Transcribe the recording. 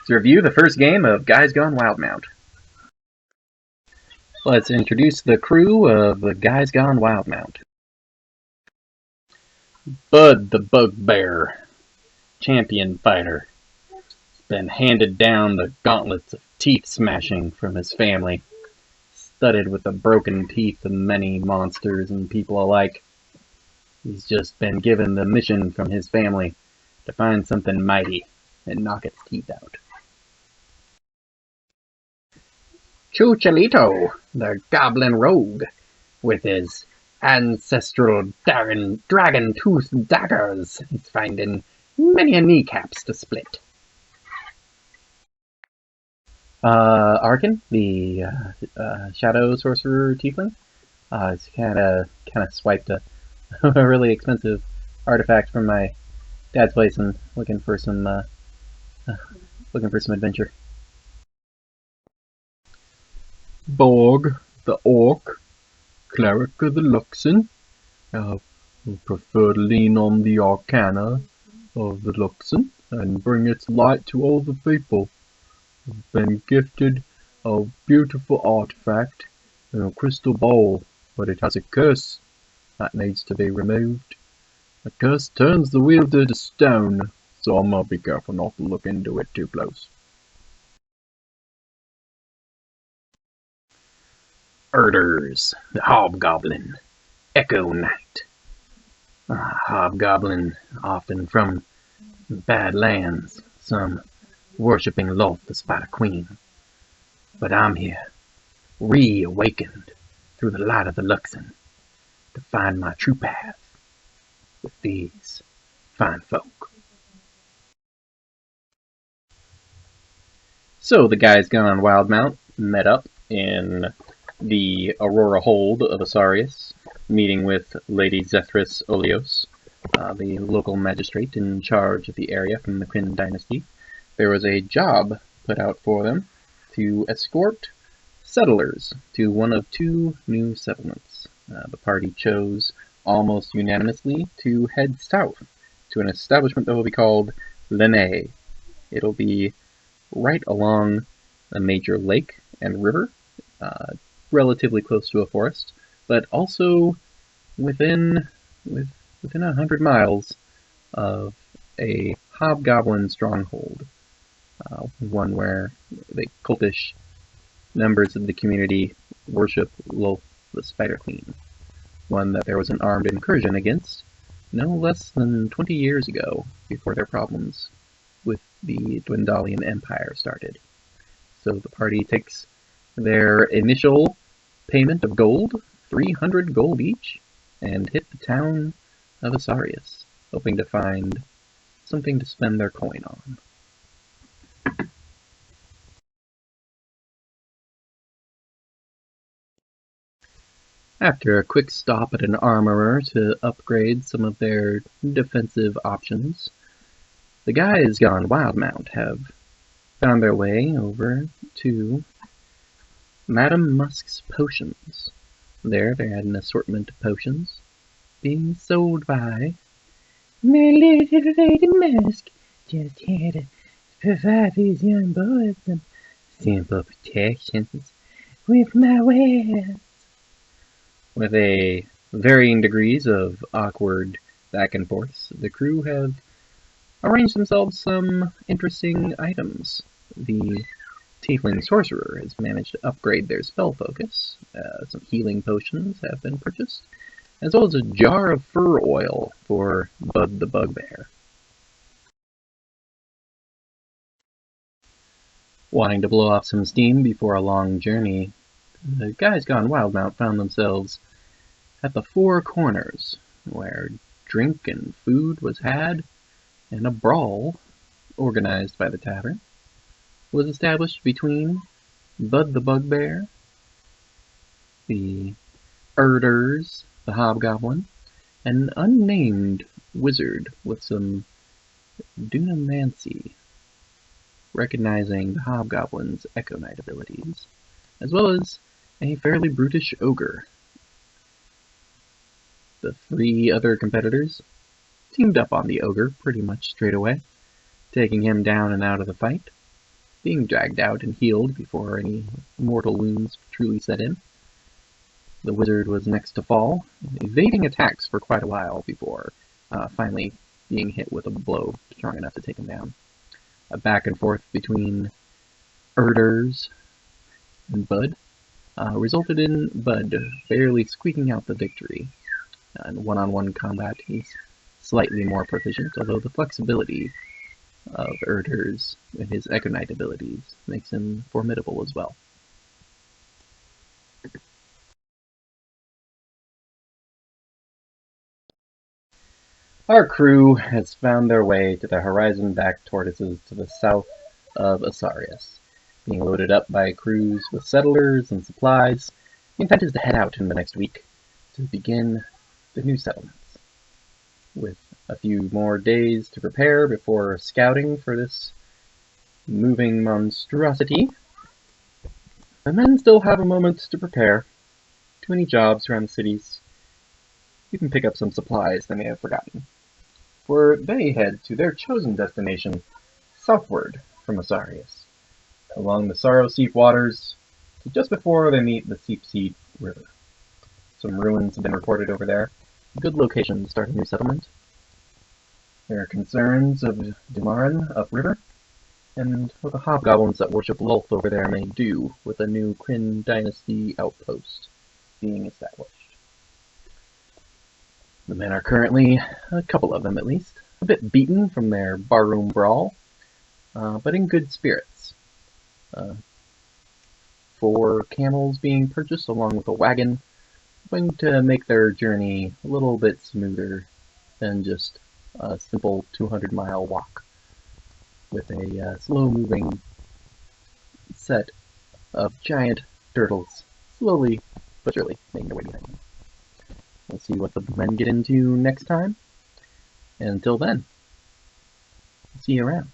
Let's review the first game of Guys Gone Wildemount. Let's introduce the crew of the Guys Gone Wildemount. Bud the Bugbear, champion fighter. Been handed down the gauntlets of teeth smashing from his family, studded with the broken teeth of many monsters and people alike. He's just been given the mission from his family to find something mighty and knock its teeth out. Chuchalito, the goblin rogue, with his ancestral dragon-toothed daggers, is finding many a kneecaps to split. Arkin, the shadow sorcerer tiefling, is kind of swiped a really expensive artifact from my dad's place and looking for some adventure. Borg, the orc, cleric of the Luxon, prefer to lean on the arcana of the Luxon and bring its light to all the people. I've been gifted a beautiful artifact in a crystal bowl, but it has a curse that needs to be removed. The curse turns the wielder to stone, so I'm gonna be careful not to look into it too close. Erders, the hobgoblin, Echo Knight. Hobgoblin, often from bad lands, some worshipping Lolth, the Spider Queen. But I'm here, reawakened through the light of the Luxon, to find my true path with these fine folk. So the Guys Gone Wildemount met up in the Aurora Hold of Asarius, meeting with Lady Zethris Olios, the local magistrate in charge of the area from the Quinn dynasty. There was a job put out for them to escort settlers to one of two new settlements. The party chose almost unanimously to head south to an establishment that will be called Lene. It'll be right along a major lake and river, relatively close to a forest, but also within 100 miles of a hobgoblin stronghold, one where the cultish members of the community worship Lolth, the Spider Queen, one that there was an armed incursion against no less than 20 years ago, before their problems with the Dwendalian Empire started. So the party takes their initial payment of gold, 300 gold each, and hit the town of Asarius, hoping to find something to spend their coin on. After a quick stop at an armorer to upgrade some of their defensive options, the Guys Gone Wildemount have found their way over to Madame Musk's Potions. There they had an assortment of potions being sold by my little Lady Musk. Just here to provide these young boys some simple protections with my wares. With a varying degrees of awkward back and forths, the crew have arranged themselves some interesting items. The Tiefling Sorcerer has managed to upgrade their spell focus. Some healing potions have been purchased, as well as a jar of fur oil for Bud the Bugbear. Wanting to blow off some steam before a long journey, the Guys Gone Wildemount found themselves at the Four Corners, where drink and food was had, and a brawl, organized by the tavern, was established between Bud the Bugbear, the Erders, the Hobgoblin, and an unnamed wizard with some dunamancy, recognizing the Hobgoblin's Echo Knight abilities, as well as a fairly brutish ogre. The three other competitors teamed up on the ogre pretty much straight away, taking him down and out of the fight. being dragged out and healed before any mortal wounds truly set in. The wizard was next to fall, evading attacks for quite a while before finally being hit with a blow strong enough to take him down. A back and forth between Erders and Bud resulted in Bud barely squeaking out the victory. In one-on-one combat, he's slightly more proficient, although the flexibility of Erders and his Econite abilities makes him formidable as well. Our crew has found their way to the horizon-back tortoises to the south of Asarius, being loaded up by crews with settlers and supplies. The intent is to head out in the next week to begin the new settlements, with a few more days to prepare before scouting for this moving monstrosity. The men still have a moment to prepare. Too many jobs around the cities. You can pick up some supplies they may have forgotten, for they head to their chosen destination, southward from Asarius, along the Sorrow Seep waters, just before they meet the Seep Seed River. Some ruins have been reported over there, a good location to start a new settlement. There are concerns of Dumaran upriver, and what the hobgoblins that worship Lolth over there may do with a new Kryn dynasty outpost being established. The men are currently, a couple of them at least, a bit beaten from their barroom brawl, but in good spirits. 4 camels being purchased along with a wagon, going to make their journey a little bit smoother than just a simple 200-mile walk, with a slow-moving set of giant turtles slowly but surely making their way behind them. We'll see what the men get into next time, and until then, see you around.